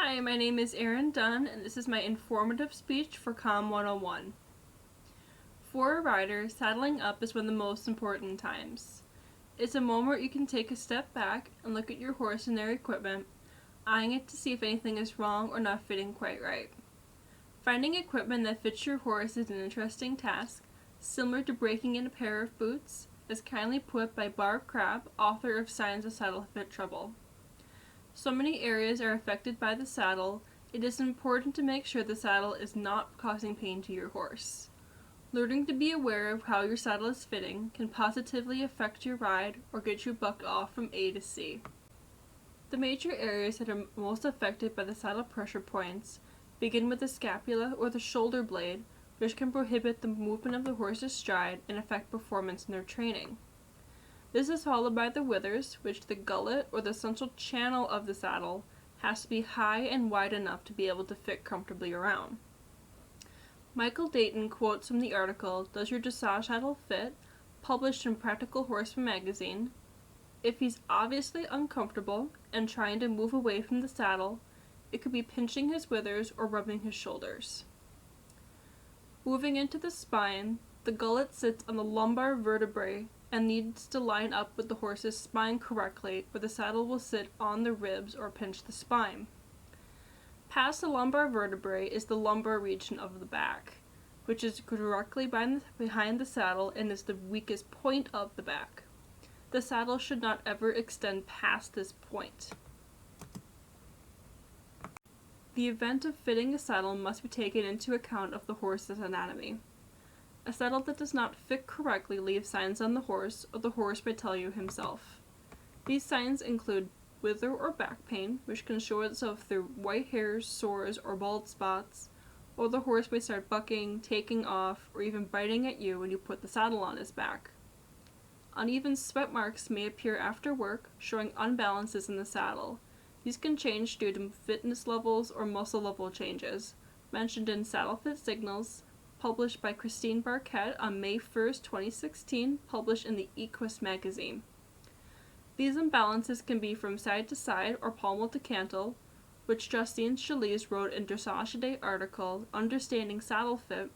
Hi, my name is Erin Dunn, and this is my informative speech for COM 101. For a rider, saddling up is one of the most important times. It's a moment where you can take a step back and look at your horse and their equipment, eyeing it to see if anything is wrong or not fitting quite right. Finding equipment that fits your horse is an interesting task, similar to breaking in a pair of boots, as kindly put by Barb Crabb, author of Signs of Saddle Fit Trouble. So many areas are affected by the saddle, it is important to make sure the saddle is not causing pain to your horse. Learning to be aware of how your saddle is fitting can positively affect your ride or get you bucked off from A to C. The major areas that are most affected by the saddle pressure points begin with the scapula or the shoulder blade, which can prohibit the movement of the horse's stride and affect performance in their training. This is followed by the withers, which the gullet or the central channel of the saddle has to be high and wide enough to be able to fit comfortably around. Michael Dayton quotes from the article, "Does your dressage saddle fit?" published in Practical Horseman magazine. If he's obviously uncomfortable and trying to move away from the saddle, it could be pinching his withers or rubbing his shoulders. Moving into the spine, the gullet sits on the lumbar vertebrae and needs to line up with the horse's spine correctly, or the saddle will sit on the ribs or pinch the spine. Past the lumbar vertebrae is the lumbar region of the back, which is directly behind the saddle and is the weakest point of the back. The saddle should not ever extend past this point. The event of fitting a saddle must be taken into account of the horse's anatomy. A saddle that does not fit correctly leaves signs on the horse, or the horse may tell you himself. These signs include wither or back pain, which can show itself through white hairs, sores, or bald spots, or the horse may start bucking, taking off, or even biting at you when you put the saddle on his back. Uneven sweat marks may appear after work, showing unbalances in the saddle. These can change due to fitness levels or muscle level changes, mentioned in Saddle Fit Signals, published by Christine Barquette on May 1st, 2016, published in the Equus magazine. These imbalances can be from side to side or pommel to cantle, which Justine Schalise wrote in Dressage Today article, Understanding Saddle Fit,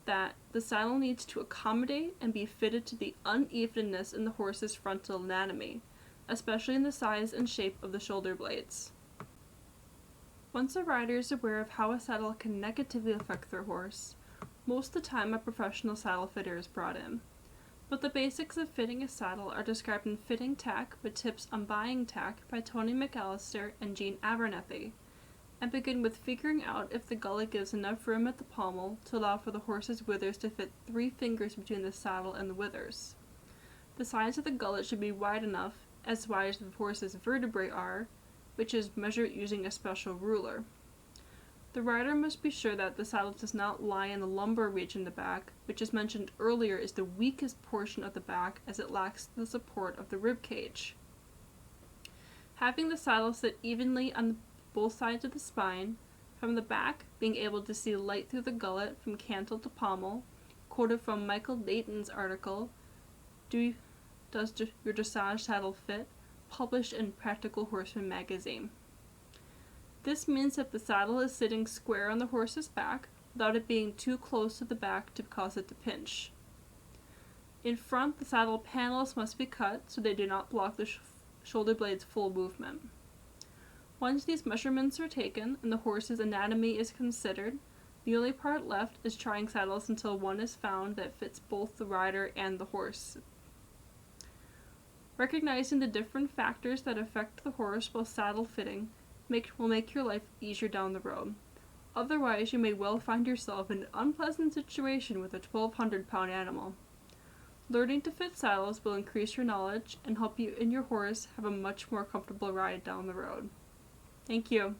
that the saddle needs to accommodate and be fitted to the unevenness in the horse's frontal anatomy, especially in the size and shape of the shoulder blades. Once a rider is aware of how a saddle can negatively affect their horse, most of the time a professional saddle fitter is brought in. But the basics of fitting a saddle are described in Fitting Tack with Tips on Buying Tack by Tony McAllister and Jean Abernethy, and begin with figuring out if the gullet gives enough room at the pommel to allow for the horse's withers to fit 3 fingers between the saddle and the withers. The sides of the gullet should be wide enough, as wide as the horse's vertebrae are, which is measured using a special ruler. The rider must be sure that the saddle does not lie in the lumbar region of the back, which as mentioned earlier is the weakest portion of the back as it lacks the support of the rib cage. Having the saddle sit evenly on both sides of the spine, from the back being able to see light through the gullet from cantle to pommel, quoted from Michael Dayton's article, Does Your Dressage Saddle Fit?, published in Practical Horseman magazine. This means that the saddle is sitting square on the horse's back without it being too close to the back to cause it to pinch. In front, the saddle panels must be cut so they do not block the shoulder blade's full movement. Once these measurements are taken and the horse's anatomy is considered, the only part left is trying saddles until one is found that fits both the rider and the horse. Recognizing the different factors that affect the horse while saddle fitting will make your life easier down the road. Otherwise, you may well find yourself in an unpleasant situation with a 1,200-pound animal. Learning to fit saddles will increase your knowledge and help you and your horse have a much more comfortable ride down the road. Thank you.